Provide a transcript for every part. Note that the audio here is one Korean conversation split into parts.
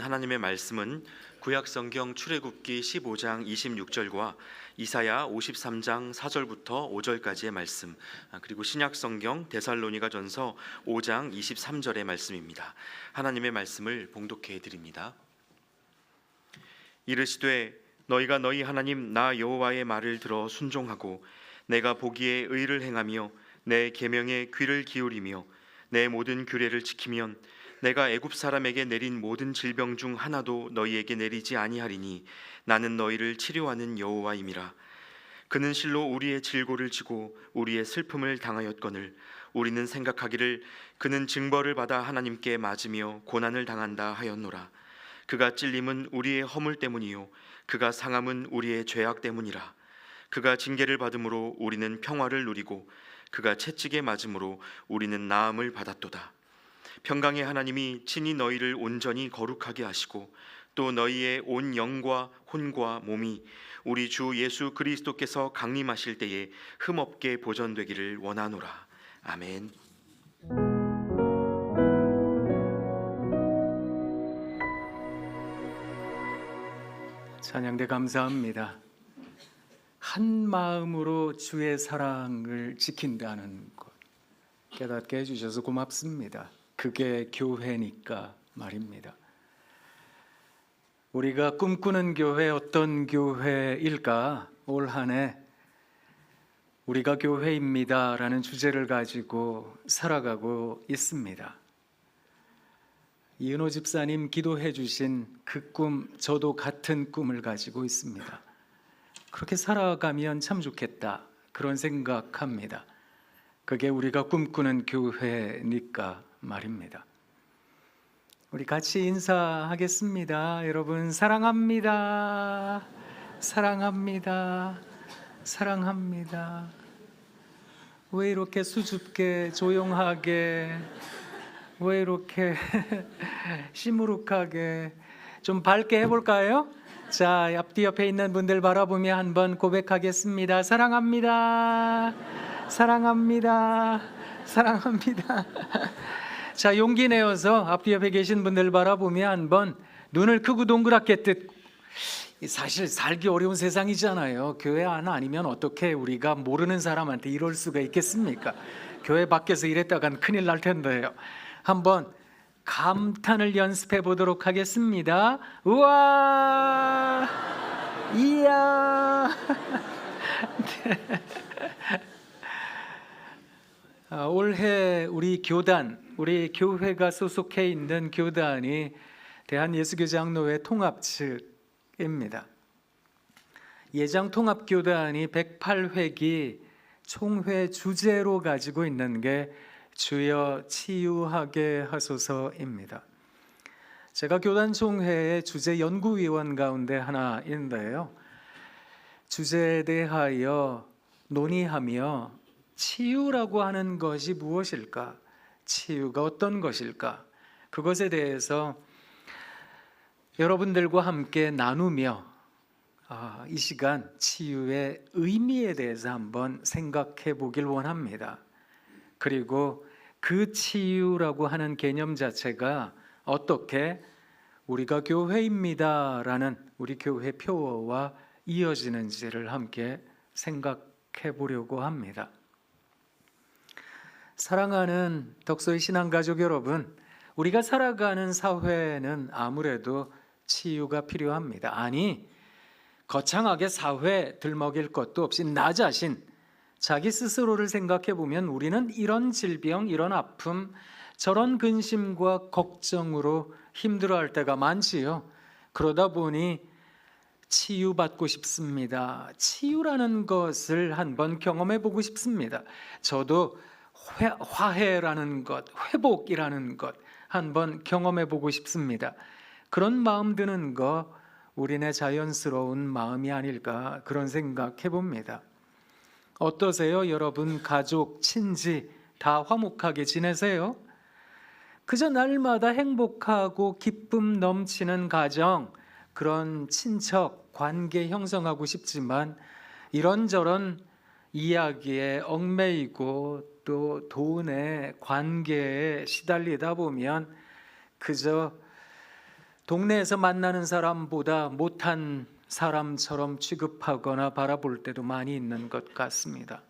하나님의 말씀은 구약성경 출애굽기 15장 26절과 이사야 53장 4절부터 5절까지의 말씀, 그리고 신약성경 데살로니가전서 5장 23절의 말씀입니다. 하나님의 말씀을 봉독해 드립니다. 이르시되 너희가 너희 하나님 나 여호와의 말을 들어 순종하고 내가 보기에 의를 행하며 내 계명에 귀를 기울이며 내 모든 규례를 지키면 내가 애굽 사람에게 내린 모든 질병 중 하나도 너희에게 내리지 아니하리니 나는 너희를 치료하는 여호와임이라. 그는 실로 우리의 질고를 지고 우리의 슬픔을 당하였거늘 우리는 생각하기를 그는 징벌을 받아 하나님께 맞으며 고난을 당한다 하였노라. 그가 찔림은 우리의 허물 때문이요 그가 상함은 우리의 죄악 때문이라. 그가 징계를 받음으로 우리는 평화를 누리고 그가 채찍에 맞음으로 우리는 나음을 받았도다. 평강의 하나님이 친히 너희를 온전히 거룩하게 하시고 또 너희의 온 영과 혼과 몸이 우리 주 예수 그리스도께서 강림하실 때에 흠없게 보존되기를 원하노라. 아멘. 찬양대 감사합니다. 한 마음으로 주의 사랑을 지킨다는 것 깨닫게 해주셔서 고맙습니다. 그게 교회니까 말입니다. 우리가 꿈꾸는 교회 어떤 교회일까? 올 한 해 우리가 교회입니다 라는 주제를 가지고 살아가고 있습니다. 이은호 집사님 기도해 주신 그 꿈, 저도 같은 꿈을 가지고 있습니다. 그렇게 살아가면 참 좋겠다, 그런 생각합니다. 그게 우리가 꿈꾸는 교회니까 말입니다. 우리 같이 인사하겠습니다. 여러분 사랑합니다. 사랑합니다. 사랑합니다. 왜 이렇게 수줍게 조용하게, 왜 이렇게 시무룩하게, 좀 밝게 해볼까요? 자, 앞뒤 옆에 있는 분들 바라보며 한번 고백하겠습니다. 사랑합니다. 사랑합니다. 사랑합니다. 자, 용기 내어서 앞뒤 옆에 계신 분들 바라보며 한번 눈을 크고 동그랗게 뜯고, 사실 살기 어려운 세상이잖아요. 교회 안에 아니면 어떻게 우리가 모르는 사람한테 이럴 수가 있겠습니까? 교회 밖에서 이랬다간 큰일 날 텐데요. 한번 감탄을 연습해 보도록 하겠습니다. 우와, 이야. 네. 올해 우리 교단, 우리 교회가 소속해 있는 교단이 대한예수교장로회 통합 측입니다. 예장통합교단이 108회기 총회 주제로 가지고 있는 게 주여 치유하게 하소서입니다. 제가 교단 총회의 주제 연구위원 가운데 하나인데요, 주제에 대하여 논의하며 치유라고 하는 것이 무엇일까? 치유가 어떤 것일까? 그것에 대해서 여러분들과 함께 나누며 이 시간 치유의 의미에 대해서 한번 생각해 보길 원합니다. 그리고 그 치유라고 하는 개념 자체가 어떻게 우리가 교회입니다라는 우리 교회 표어와 이어지는지를 함께 생각해 보려고 합니다. 사랑하는 덕소의 신앙가족 여러분, 우리가 살아가는 사회는 아무래도 치유가 필요합니다. 아니, 거창하게 사회 들먹일 것도 없이 나 자신, 자기 스스로를 생각해 보면 우리는 이런 질병, 이런 아픔, 저런 근심과 걱정으로 힘들어할 때가 많지요. 그러다 보니 치유받고 싶습니다. 치유라는 것을 한번 경험해 보고 싶습니다. 저도 화해라는 것, 회복이라는 것 한번 경험해 보고 싶습니다. 그런 마음 드는 거 우리네 자연스러운 마음이 아닐까, 그런 생각해 봅니다. 어떠세요? 여러분 가족, 친지 다 화목하게 지내세요? 그저 날마다 행복하고 기쁨 넘치는 가정, 그런 친척 관계 형성하고 싶지만 이런저런 이야기에 얽매이고 또 돈의 관계에 시달리다 보면 그저 동네에서 만나는 사람보다 못한 사람처럼 취급하거나 바라볼 때도 많이 있는 것 같습니다.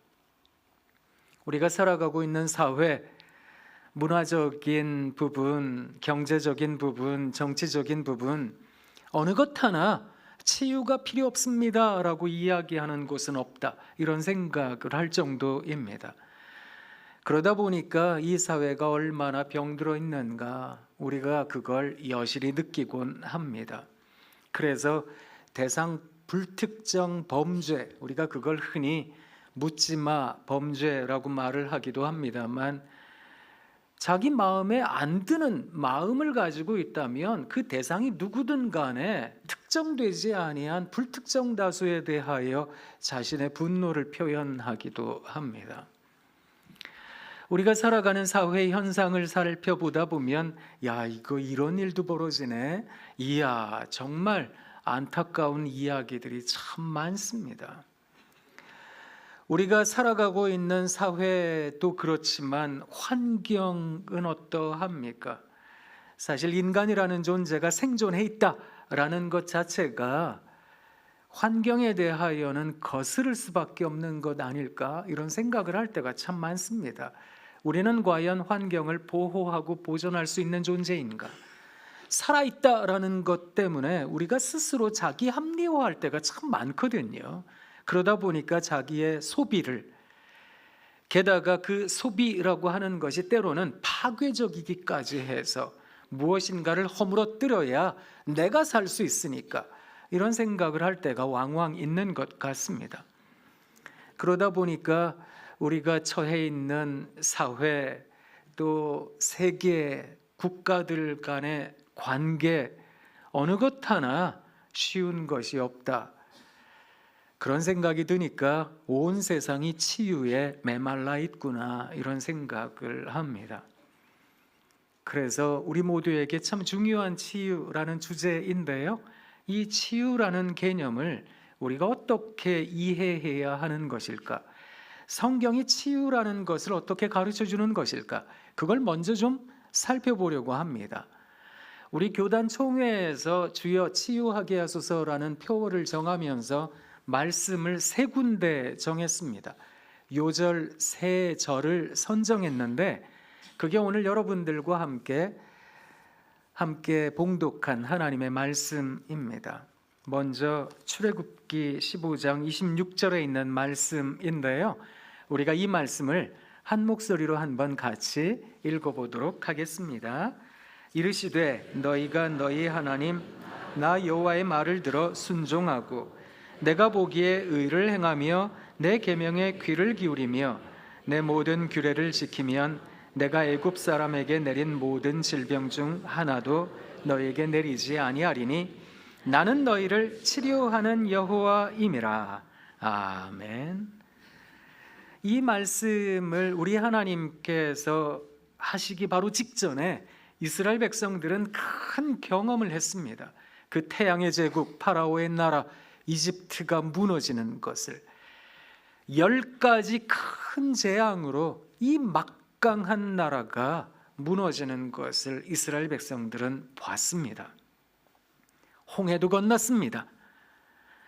우리가 살아가고 있는 사회, 문화적인 부분, 경제적인 부분, 정치적인 부분, 어느 것 하나 치유가 필요 없습니다라고 이야기하는 곳은 없다, 이런 생각을 할 정도입니다. 그러다 보니까 이 사회가 얼마나 병들어 있는가 우리가 그걸 여실히 느끼곤 합니다. 그래서 대상 불특정 범죄, 우리가 그걸 흔히 묻지마 범죄라고 말을 하기도 합니다만, 자기 마음에 안 드는 마음을 가지고 있다면 그 대상이 누구든 간에 특정되지 아니한 불특정 다수에 대하여 자신의 분노를 표현하기도 합니다. 우리가 살아가는 사회 현상을 살펴보다 보면, 야, 이거 이런 일도 벌어지네, 이야, 정말 안타까운 이야기들이 참 많습니다. 우리가 살아가고 있는 사회도 그렇지만 환경은 어떠합니까? 사실 인간이라는 존재가 생존해 있다라는 것 자체가 환경에 대하여는 거스를 수밖에 없는 것 아닐까, 이런 생각을 할 때가 참 많습니다. 우리는 과연 환경을 보호하고 보존할 수 있는 존재인가? 살아있다라는 것 때문에 우리가 스스로 자기 합리화할 때가 참 많거든요. 그러다 보니까 자기의 소비를, 게다가 그 소비라고 하는 것이 때로는 파괴적이기까지 해서 무엇인가를 허물어뜨려야 내가 살 수 있으니까, 이런 생각을 할 때가 왕왕 있는 것 같습니다. 그러다 보니까 우리가 처해 있는 사회, 또 세계, 국가들 간의 관계, 어느 것 하나 쉬운 것이 없다, 그런 생각이 드니까 온 세상이 치유에 메말라 있구나, 이런 생각을 합니다. 그래서 우리 모두에게 참 중요한 치유라는 주제인데요, 이 치유라는 개념을 우리가 어떻게 이해해야 하는 것일까? 성경이 치유라는 것을 어떻게 가르쳐 주는 것일까? 그걸 먼저 좀 살펴보려고 합니다. 우리 교단 총회에서 주여 치유하게 하소서라는 표어를 정하면서 말씀을 세 군데 정했습니다. 요절 세 절을 선정했는데, 그게 오늘 여러분들과 함께 봉독한 하나님의 말씀입니다. 먼저 출애굽기 15장 26절에 있는 말씀인데요, 우리가 이 말씀을 한 목소리로 한번 같이 읽어보도록 하겠습니다. 이르시되 너희가 너희 하나님 나 여호와의 말을 들어 순종하고 내가 보기에 의를 행하며 내 계명에 귀를 기울이며 내 모든 규례를 지키면 내가 애굽 사람에게 내린 모든 질병 중 하나도 너에게 내리지 아니하리니 나는 너희를 치료하는 여호와임이라. 아멘. 이 말씀을 우리 하나님께서 하시기 바로 직전에 이스라엘 백성들은 큰 경험을 했습니다. 그 태양의 제국 파라오의 나라 이집트가 무너지는 것을, 10가지 큰 재앙으로 이 막강한 나라가 무너지는 것을 이스라엘 백성들은 봤습니다. 홍해도 건넜습니다.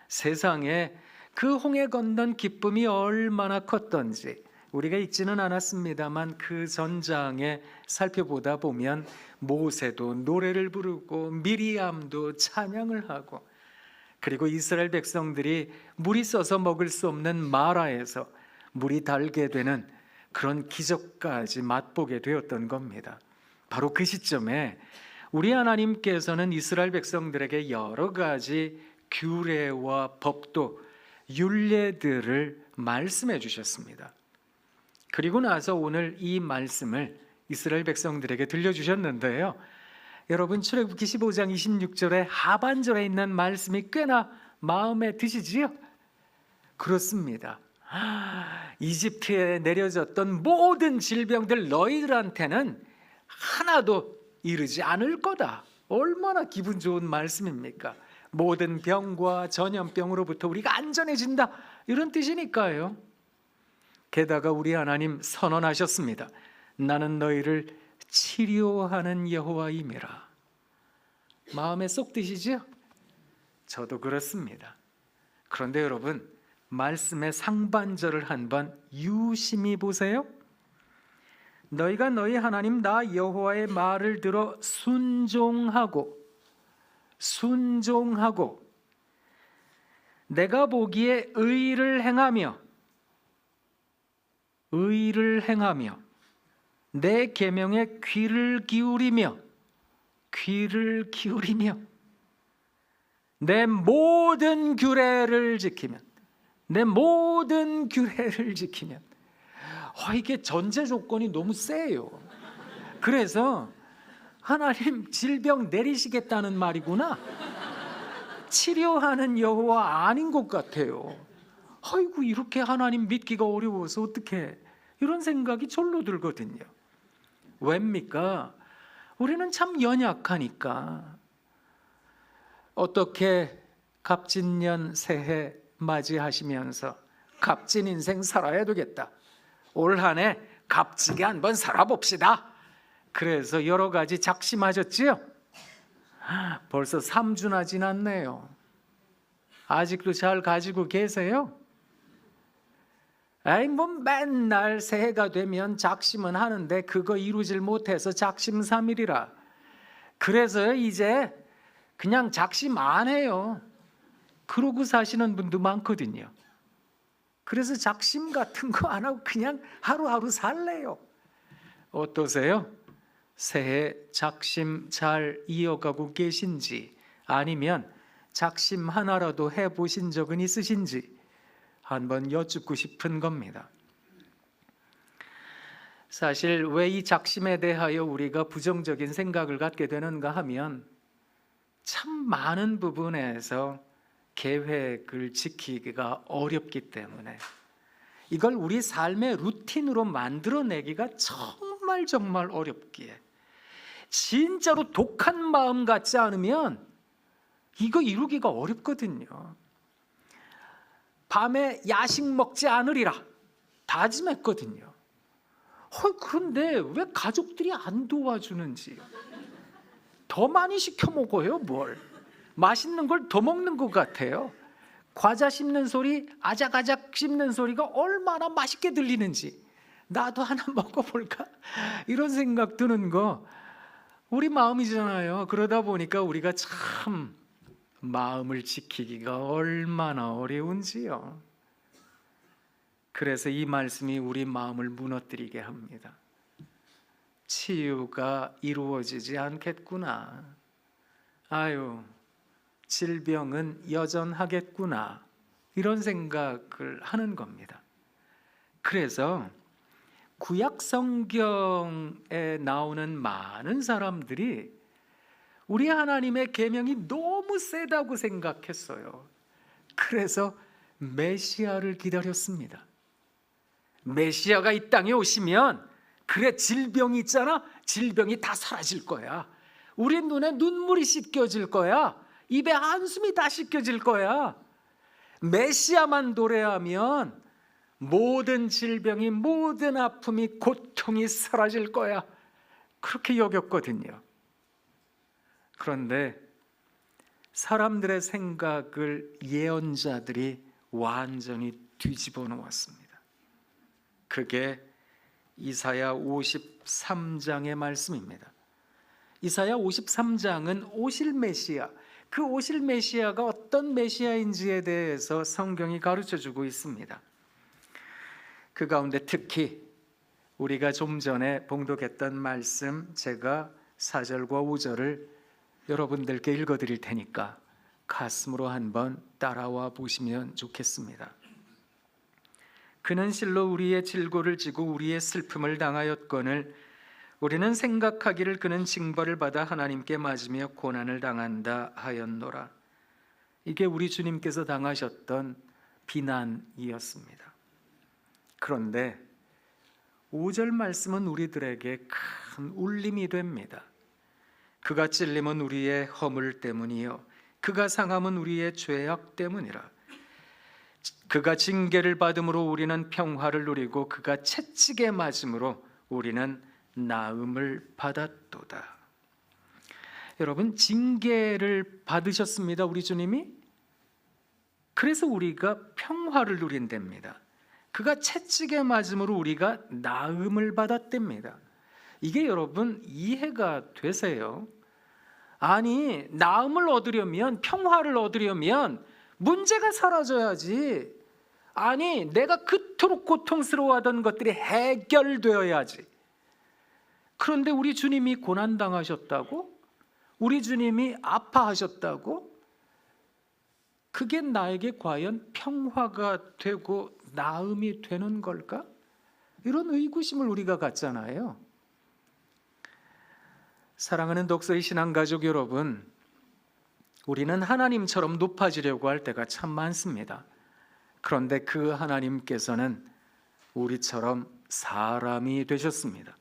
세상에 그 홍해 건넌 기쁨이 얼마나 컸던지 우리가 읽지는 않았습니다만, 그 전장에 살펴보다 보면 모세도 노래를 부르고 미리암도 찬양을 하고, 그리고 이스라엘 백성들이 물이 써서 먹을 수 없는 마라에서 물이 달게 되는 그런 기적까지 맛보게 되었던 겁니다. 바로 그 시점에 우리 하나님께서는 이스라엘 백성들에게 여러 가지 규례와 법도, 율례들을 말씀해 주셨습니다. 그리고 나서 오늘 이 말씀을 이스라엘 백성들에게 들려주셨는데요, 여러분 출애굽기 15장 26절의 하반절에 있는 말씀이 꽤나 마음에 드시지요? 그렇습니다. 이집트에 내려졌던 모든 질병들 너희들한테는 하나도 이르지 않을 거다. 얼마나 기분 좋은 말씀입니까? 모든 병과 전염병으로부터 우리가 안전해진다, 이런 뜻이니까요. 게다가 우리 하나님 선언하셨습니다. 나는 너희를 치료하는 여호와임이라. 마음에 쏙 드시죠? 저도 그렇습니다. 그런데 여러분, 말씀의 상반절을 한번 유심히 보세요. 너희가 너희 하나님 나 여호와의 말을 들어 순종하고 내가 보기에 의를 행하며 내 계명에 귀를 기울이며 내 모든 규례를 지키면 이게 전제 조건이 너무 세요. 그래서 하나님 질병 내리시겠다는 말이구나, 치료하는 여호와 아닌 것 같아요. 아이고, 이렇게 하나님 믿기가 어려워서 어떡해, 이런 생각이 절로 들거든요. 왜입니까? 우리는 참 연약하니까. 어떻게 갑진년 새해 맞이하시면서 값진 인생 살아야 되겠다, 올 한 해 값지게 한번 살아봅시다, 그래서 여러 가지 작심하셨지요? 벌써 3주나 지났네요. 아직도 잘 가지고 계세요? 맨날 새해가 되면 작심은 하는데 그거 이루질 못해서 작심삼일이라. 그래서 이제 그냥 작심 안 해요. 그러고 사시는 분도 많거든요. 그래서 작심 같은 거 안 하고 그냥 하루하루 살래요. 어떠세요? 새해 작심 잘 이어가고 계신지, 아니면 작심 하나라도 해보신 적은 있으신지 한번 여쭙고 싶은 겁니다. 사실 왜 이 작심에 대하여 우리가 부정적인 생각을 갖게 되는가 하면, 참 많은 부분에서 계획을 지키기가 어렵기 때문에, 이걸 우리 삶의 루틴으로 만들어내기가 정말 어렵기에, 진짜로 독한 마음 같지 않으면 이거 이루기가 어렵거든요. 밤에 야식 먹지 않으리라 다짐했거든요. 그런데 왜 가족들이 안 도와주는지, 더 많이 시켜 먹어요. 뭘 맛있는 걸 더 먹는 것 같아요. 과자 씹는 소리, 아작아작 씹는 소리가 얼마나 맛있게 들리는지, 나도 하나 먹어볼까, 이런 생각 드는 거 우리 마음이잖아요. 그러다 보니까 우리가 참 마음을 지키기가 얼마나 어려운지요. 그래서 이 말씀이 우리 마음을 무너뜨리게 합니다. 치유가 이루어지지 않겠구나, 질병은 여전하겠구나, 이런 생각을 하는 겁니다. 그래서 구약 성경에 나오는 많은 사람들이 우리 하나님의 계명이 너무 세다고 생각했어요. 그래서 메시아를 기다렸습니다. 메시아가 이 땅에 오시면, 그래, 질병이 있잖아, 질병이 다 사라질 거야. 우리 눈에 눈물이 씻겨질 거야. 입에 한숨이 다 씻겨질 거야. 메시아만 도래하면 모든 질병이, 모든 아픔이, 고통이 사라질 거야. 그렇게 여겼거든요. 그런데 사람들의 생각을 예언자들이 완전히 뒤집어 놓았습니다. 그게 이사야 53장의 말씀입니다. 이사야 53장은 오실 메시아, 그 오실 메시아가 어떤 메시아인지에 대해서 성경이 가르쳐주고 있습니다. 그 가운데 특히 우리가 좀 전에 봉독했던 말씀, 제가 4절과 5절을 여러분들께 읽어드릴 테니까 가슴으로 한번 따라와 보시면 좋겠습니다. 그는 실로 우리의 질고를 지고 우리의 슬픔을 당하였거늘 우리는 생각하기를 그는 징벌을 받아 하나님께 맞으며 고난을 당한다 하였노라. 이게 우리 주님께서 당하셨던 비난이었습니다. 그런데 5절 말씀은 우리들에게 큰 울림이 됩니다. 그가 찔림은 우리의 허물 때문이요 그가 상함은 우리의 죄악 때문이라. 그가 징계를 받음으로 우리는 평화를 누리고 그가 채찍에 맞음으로 우리는 나음을 받았도다. 여러분, 징계를 받으셨습니다. 우리 주님이. 그래서 우리가 평화를 누린답니다. 그가 채찍에 맞음으로 우리가 나음을 받았답니다. 이게 여러분 이해가 되세요? 아니, 나음을 얻으려면, 평화를 얻으려면 문제가 사라져야지. 아니, 내가 그토록 고통스러워하던 것들이 해결되어야지. 그런데 우리 주님이 고난당하셨다고? 우리 주님이 아파하셨다고? 그게 나에게 과연 평화가 되고 나음이 되는 걸까? 이런 의구심을 우리가 갖잖아요. 사랑하는 독서의 신앙가족 여러분, 우리는 하나님처럼 높아지려고 할 때가 참 많습니다. 그런데 그 하나님께서는 우리처럼 사람이 되셨습니다.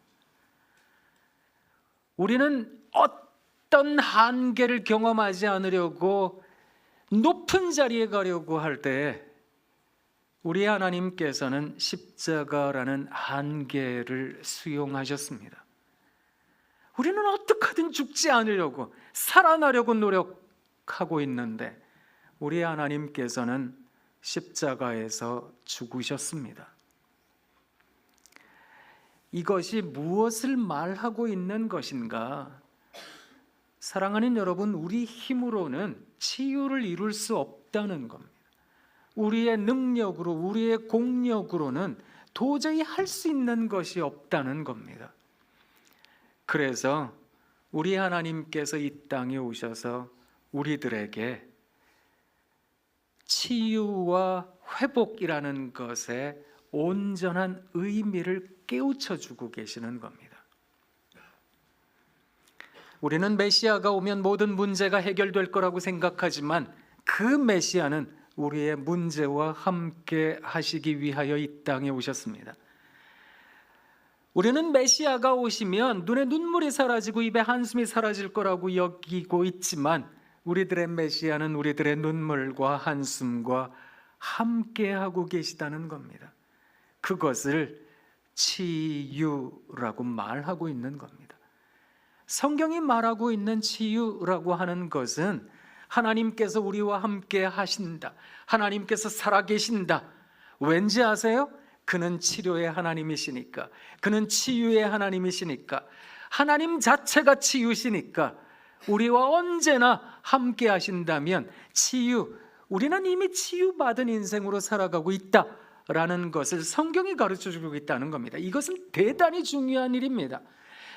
우리는 어떤 한계를 경험하지 않으려고 높은 자리에 가려고 할 때 우리 하나님께서는 십자가라는 한계를 수용하셨습니다. 우리는 어떻게든 죽지 않으려고, 살아나려고 노력하고 있는데 우리 하나님께서는 십자가에서 죽으셨습니다. 이것이 무엇을 말하고 있는 것인가? 사랑하는 여러분, 우리 힘으로는 치유를 이룰 수 없다는 겁니다. 우리의 능력으로, 우리의 공력으로는 도저히 할 수 있는 것이 없다는 겁니다. 그래서 우리 하나님께서 이 땅에 오셔서 우리들에게 치유와 회복이라는 것에 온전한 의미를 깨우쳐 주고 계시는 겁니다. 우리는 메시아가 오면 모든 문제가 해결될 거라고 생각하지만 그 메시아는 우리의 문제와 함께 하시기 위하여 이 땅에 오셨습니다. 우리는 메시아가 오시면 눈에 눈물이 사라지고 입에 한숨이 사라질 거라고 여기고 있지만 우리들의 메시아는 우리들의 눈물과 한숨과 함께하고 계시다는 겁니다. 그것을 치유라고 말하고 있는 겁니다. 성경이 말하고 있는 치유라고 하는 것은 하나님께서 우리와 함께 하신다, 하나님께서 살아계신다. 왠지 아세요? 그는 치료의 하나님이시니까, 그는 치유의 하나님이시니까, 하나님 자체가 치유시니까 우리와 언제나 함께 하신다면 치유, 우리는 이미 치유받은 인생으로 살아가고 있다라는 것을 성경이 가르쳐주고 있다는 겁니다. 이것은 대단히 중요한 일입니다.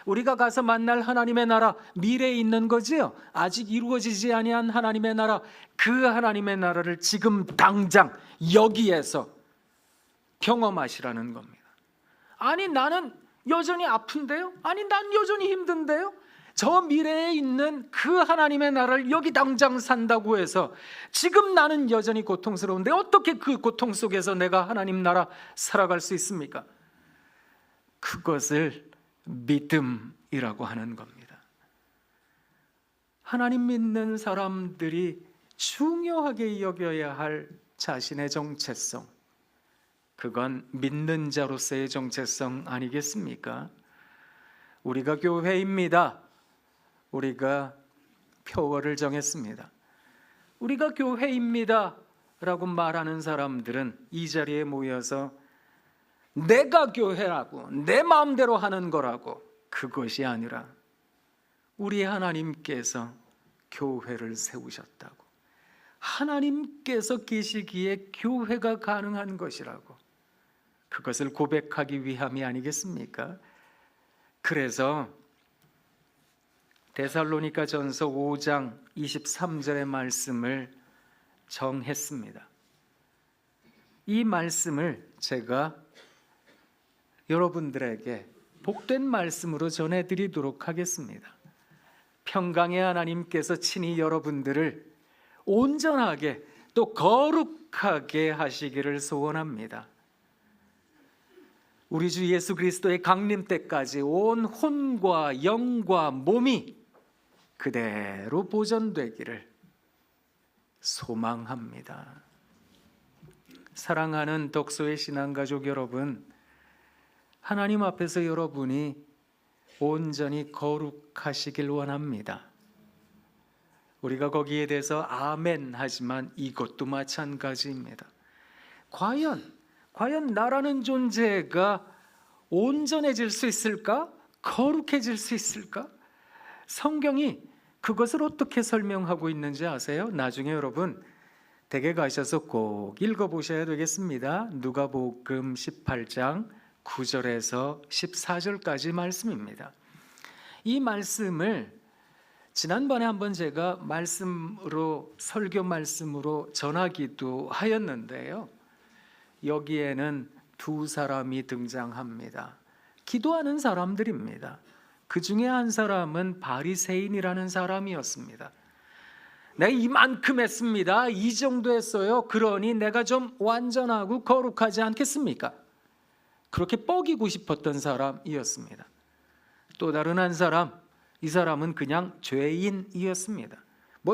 우리가 가서 만날 하나님의 나라, 미래에 있는 거지요. 아직 이루어지지 아니한 하나님의 나라, 그 하나님의 나라를 지금 당장 여기에서 경험하시라는 겁니다. 아니, 나는 여전히 아픈데요? 아니, 난 여전히 힘든데요? 저 미래에 있는 그 하나님의 나라를 여기 당장 산다고 해서 지금 나는 여전히 고통스러운데 어떻게 그 고통 속에서 내가 하나님 나라 살아갈 수 있습니까? 그것을 믿음이라고 하는 겁니다. 하나님 믿는 사람들이 중요하게 여겨야 할 자신의 정체성, 그건 믿는 자로서의 정체성 아니겠습니까? 우리가 교회입니다. 우리가 표어를 정했습니다. 우리가 교회입니다 라고 말하는 사람들은 이 자리에 모여서 내가 교회라고, 내 마음대로 하는 거라고, 그것이 아니라 우리 하나님께서 교회를 세우셨다고, 하나님께서 계시기에 교회가 가능한 것이라고, 그것을 고백하기 위함이 아니겠습니까? 그래서 데살로니가 전서 5장 23절의 말씀을 정했습니다. 이 말씀을 제가 여러분들에게 복된 말씀으로 전해드리도록 하겠습니다. 평강의 하나님께서 친히 여러분들을 온전하게 또 거룩하게 하시기를 소원합니다. 우리 주 예수 그리스도의 강림 때까지 온 혼과 영과 몸이 그대로 보존되기를 소망합니다. 사랑하는 독서의 신앙가족 여러분, 하나님 앞에서 여러분이 온전히 거룩하시길 원합니다. 우리가 거기에 대해서 아멘 하지만 이것도 마찬가지입니다. 과연 나라는 존재가 온전해질 수 있을까? 거룩해질 수 있을까? 성경이 그것을 어떻게 설명하고 있는지 아세요? 나중에 여러분 댁에 가셔서 꼭 읽어보셔야 되겠습니다. 누가복음 18장 9절에서 14절까지 말씀입니다. 이 말씀을 지난번에 한번 제가 설교 말씀으로 전하기도 하였는데요. 여기에는 두 사람이 등장합니다. 기도하는 사람들입니다. 그 중에 한 사람은 바리새인이라는 사람이었습니다. 내가 이만큼 했습니다. 이 정도 했어요. 그러니 내가 좀 완전하고 거룩하지 않겠습니까? 그렇게 뻐기고 싶었던 사람이었습니다. 또 다른 한 사람, 이 사람은 그냥 죄인이었습니다.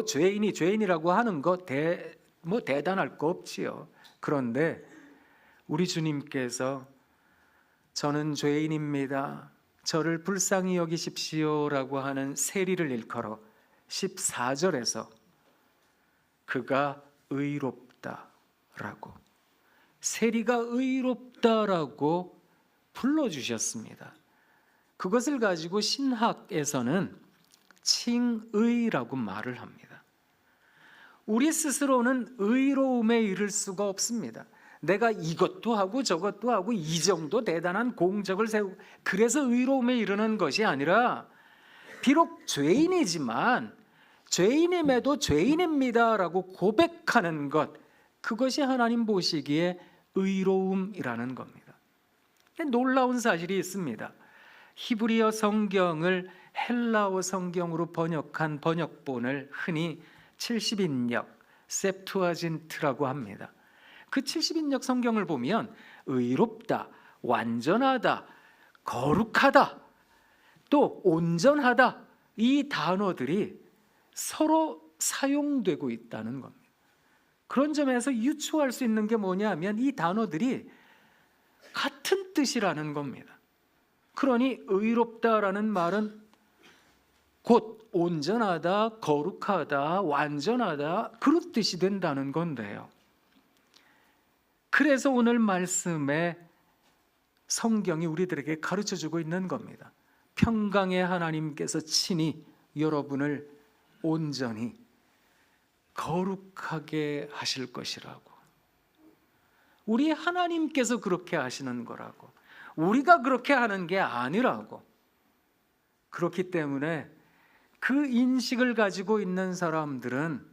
죄인이 죄인이라고 하는 거 대단할 거 없지요. 그런데 우리 주님께서 저는 죄인입니다. 저를 불쌍히 여기십시오라고 하는 세리를 일컬어 14절에서 그가 의롭다라고, 세리가 의롭다라고 불러주셨습니다. 그것을 가지고 신학에서는 칭의라고 말을 합니다. 우리 스스로는 의로움에 이를 수가 없습니다. 내가 이것도 하고 저것도 하고 이 정도 대단한 공적을 세우고 그래서 의로움에 이르는 것이 아니라, 비록 죄인이지만 죄인임에도 죄인입니다라고 고백하는 것, 그것이 하나님 보시기에 의로움이라는 겁니다. 놀라운 사실이 있습니다. 히브리어 성경을 헬라어 성경으로 번역한 번역본을 흔히 70인역 셉투아진트라고 합니다. 그 70인역 성경을 보면 의롭다, 완전하다, 거룩하다, 또 온전하다, 이 단어들이 서로 사용되고 있다는 겁니다. 그런 점에서 유추할 수 있는 게 뭐냐면 이 단어들이 같은 뜻이라는 겁니다. 그러니 의롭다라는 말은 곧 온전하다, 거룩하다, 완전하다, 그런 뜻이 된다는 건데요. 그래서 오늘 말씀에 성경이 우리들에게 가르쳐주고 있는 겁니다. 평강의 하나님께서 친히 여러분을 온전히 거룩하게 하실 것이라고. 우리 하나님께서 그렇게 하시는 거라고. 우리가 그렇게 하는 게 아니라고. 그렇기 때문에 그 인식을 가지고 있는 사람들은,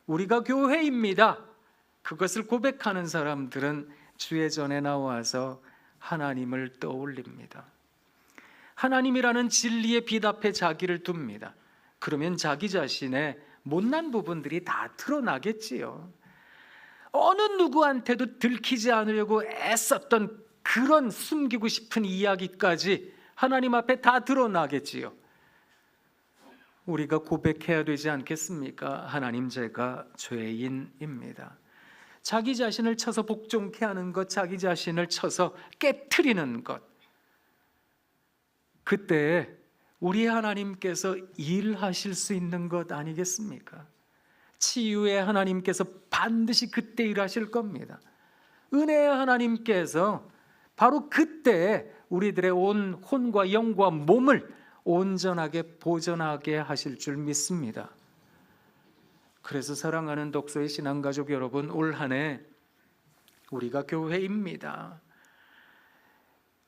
우리가 교회입니다, 그것을 고백하는 사람들은 주의 전에 나와서 하나님을 떠올립니다. 하나님이라는 진리의 빛 앞에 자기를 둡니다. 그러면 자기 자신의 못난 부분들이 다 드러나겠지요. 어느 누구한테도 들키지 않으려고 애썼던 그런 숨기고 싶은 이야기까지 하나님 앞에 다 드러나겠지요. 우리가 고백해야 되지 않겠습니까? 하나님, 제가 죄인입니다. 자기 자신을 쳐서 복종케 하는 것, 자기 자신을 쳐서 깨트리는 것, 그때 우리 하나님께서 일하실 수 있는 것 아니겠습니까? 치유의 하나님께서 반드시 그때 일하실 겁니다. 은혜의 하나님께서 바로 그때 우리들의 온 혼과 영과 몸을 온전하게 보존하게 하실 줄 믿습니다. 그래서 사랑하는 독서의 신앙가족 여러분, 올 한 해 우리가 교회입니다.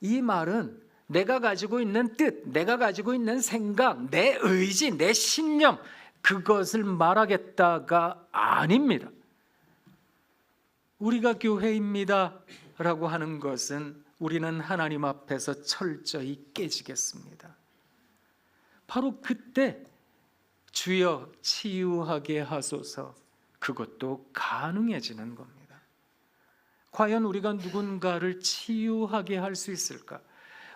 이 말은 내가 가지고 있는 뜻, 내가 가지고 있는 생각, 내 의지, 내 신념, 그것을 말하겠다가 아닙니다. 우리가 교회입니다 라고 하는 것은 우리는 하나님 앞에서 철저히 깨지겠습니다. 바로 그때 주여 치유하게 하소서, 그것도 가능해지는 겁니다. 과연 우리가 누군가를 치유하게 할 수 있을까?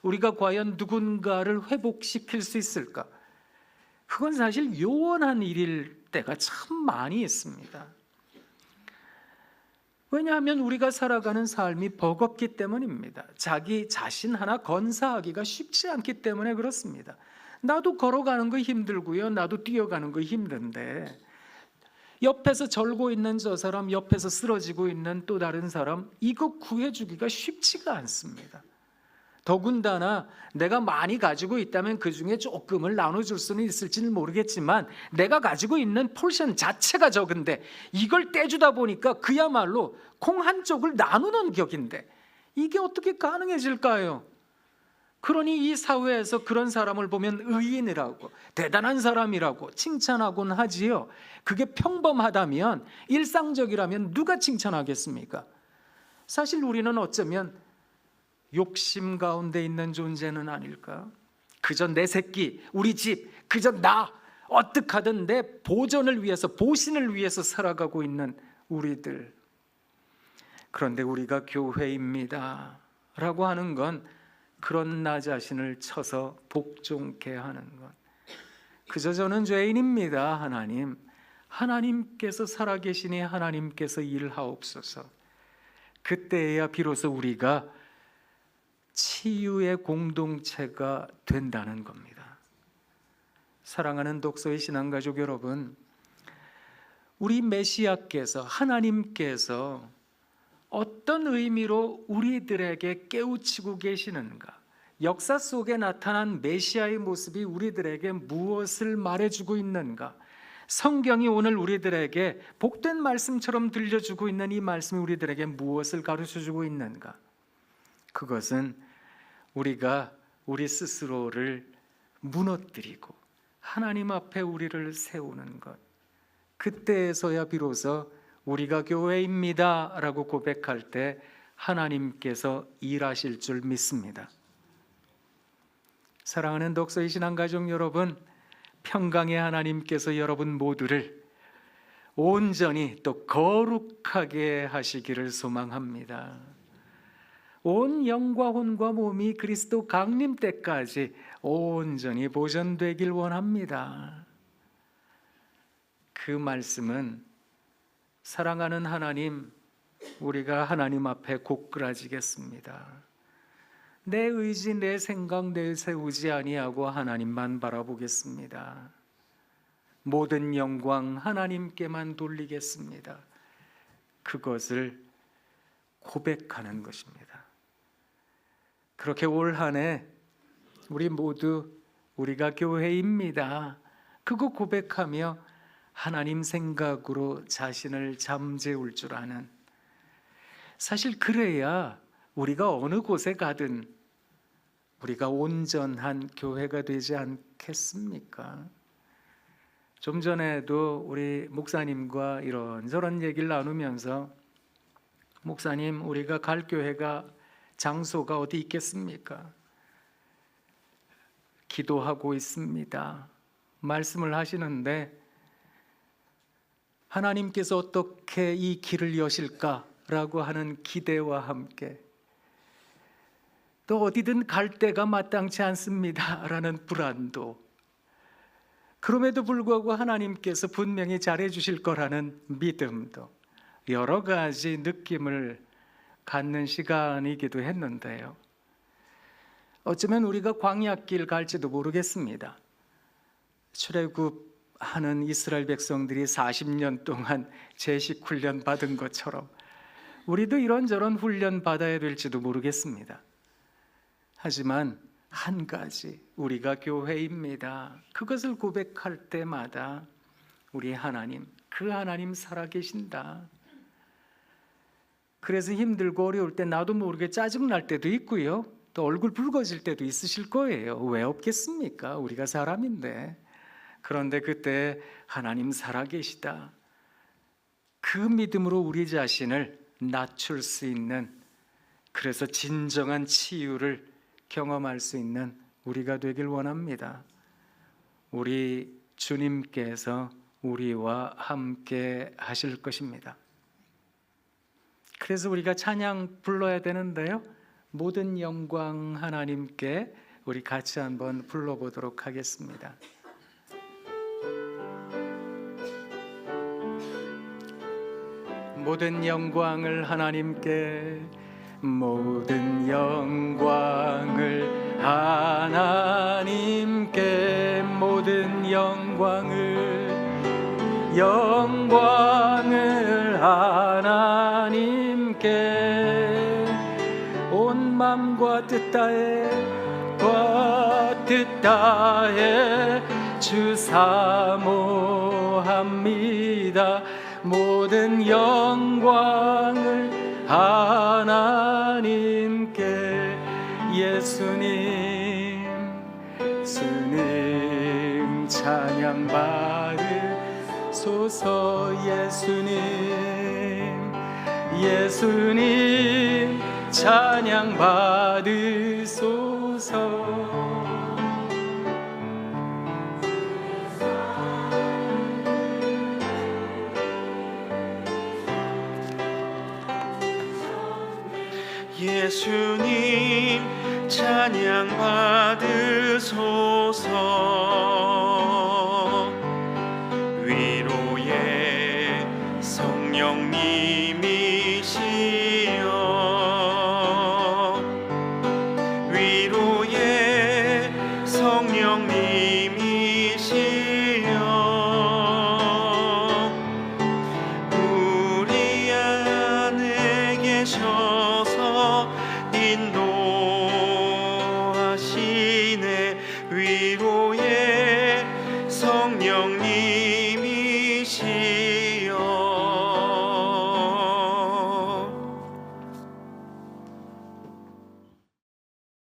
우리가 과연 누군가를 회복시킬 수 있을까? 그건 사실 요원한 일일 때가 참 많이 있습니다. 왜냐하면 우리가 살아가는 삶이 버겁기 때문입니다. 자기 자신 하나 건사하기가 쉽지 않기 때문에 그렇습니다. 나도 걸어가는 거 힘들고요, 나도 뛰어가는 거 힘든데 옆에서 절고 있는 저 사람, 옆에서 쓰러지고 있는 또 다른 사람, 이거 구해주기가 쉽지가 않습니다. 더군다나 내가 많이 가지고 있다면 그 중에 조금을 나눠줄 수는 있을지는 모르겠지만 내가 가지고 있는 포션 자체가 적은데 이걸 떼주다 보니까 그야말로 콩 한 쪽을 나누는 격인데 이게 어떻게 가능해질까요? 그러니 이 사회에서 그런 사람을 보면 의인이라고, 대단한 사람이라고 칭찬하곤 하지요. 그게 평범하다면, 일상적이라면 누가 칭찬하겠습니까? 사실 우리는 어쩌면 욕심 가운데 있는 존재는 아닐까? 그저 내 새끼, 우리 집, 그저 나 어떻게 하든 내 보전을 위해서, 보신을 위해서 살아가고 있는 우리들. 그런데 우리가 교회입니다 라고 하는 건 그런 나 자신을 쳐서 복종케 하는 것. 그저 저는 죄인입니다. 하나님, 하나님께서 살아계시니 하나님께서 일하옵소서. 그때야 비로소 우리가 치유의 공동체가 된다는 겁니다. 사랑하는 독서의 신앙가족 여러분, 우리 메시아께서, 하나님께서 어떤 의미로 우리들에게 깨우치고 계시는가? 역사 속에 나타난 메시아의 모습이 우리들에게 무엇을 말해주고 있는가? 성경이 오늘 우리들에게 복된 말씀처럼 들려주고 있는 이 말씀이 우리들에게 무엇을 가르쳐주고 있는가? 그것은 우리가 우리 스스로를 무너뜨리고 하나님 앞에 우리를 세우는 것, 그때에서야 비로소 우리가 교회입니다 라고 고백할 때 하나님께서 일하실 줄 믿습니다. 사랑하는 독서의 신앙가족 여러분, 평강의 하나님께서 여러분 모두를 온전히 또 거룩하게 하시기를 소망합니다. 온 영과 혼과 몸이 그리스도 강림 때까지 온전히 보존되길 원합니다. 그 말씀은 사랑하는 하나님, 우리가 하나님 앞에 고꾸라지겠습니다. 내 의지, 내 생각 내세우지 아니하고 하나님만 바라보겠습니다. 모든 영광 하나님께만 돌리겠습니다. 그것을 고백하는 것입니다. 그렇게 올 한 해 우리 모두 우리가 교회입니다, 그거 고백하며 하나님 생각으로 자신을 잠재울 줄 아는, 사실 그래야 우리가 어느 곳에 가든 우리가 온전한 교회가 되지 않겠습니까? 좀 전에도 우리 목사님과 이런저런 얘기를 나누면서, 목사님, 우리가 갈 교회가 장소가 어디 있겠습니까? 기도하고 있습니다 말씀을 하시는데, 하나님께서 어떻게 이 길을 여실까라고 하는 기대와 함께 또 어디든 갈 데가 마땅치 않습니다 라는 불안도, 그럼에도 불구하고 하나님께서 분명히 잘해 주실 거라는 믿음도, 여러 가지 느낌을 갖는 시간이기도 했는데요, 어쩌면 우리가 광야길 갈지도 모르겠습니다. 출애굽하는 이스라엘 백성들이 40년 동안 제식 훈련 받은 것처럼 우리도 이런저런 훈련 받아야 될지도 모르겠습니다. 하지만 한 가지, 우리가 교회입니다, 그것을 고백할 때마다 우리 하나님, 그 하나님 살아계신다. 그래서 힘들고 어려울 때 나도 모르게 짜증날 때도 있고요, 또 얼굴 붉어질 때도 있으실 거예요. 왜 없겠습니까? 우리가 사람인데. 그런데 그때 하나님 살아계시다, 그 믿음으로 우리 자신을 낮출 수 있는, 그래서 진정한 치유를 경험할 수 있는 우리가 되길 원합니다. 우리 주님께서 우리와 함께 하실 것입니다. 그래서 우리가 찬양 불러야 되는데요, 모든 영광 하나님께 우리 같이 한번 불러보도록 하겠습니다. 모든 영광을 하나님께, 모든 영광을 하나님께, 모든 영광을 영광을 하나님께 온 맘과 뜻 다해 주 사모합니다. 모든 영광을 하나님께. 예수님 찬양 받으소서. 예수님 찬양 받으소서. 예수님 찬양 받으소서. 위로의 성령님이시여, 위로의 성령님이시여, 우리 안에 계셔서 인도하시네. 위로의 성령님이시여,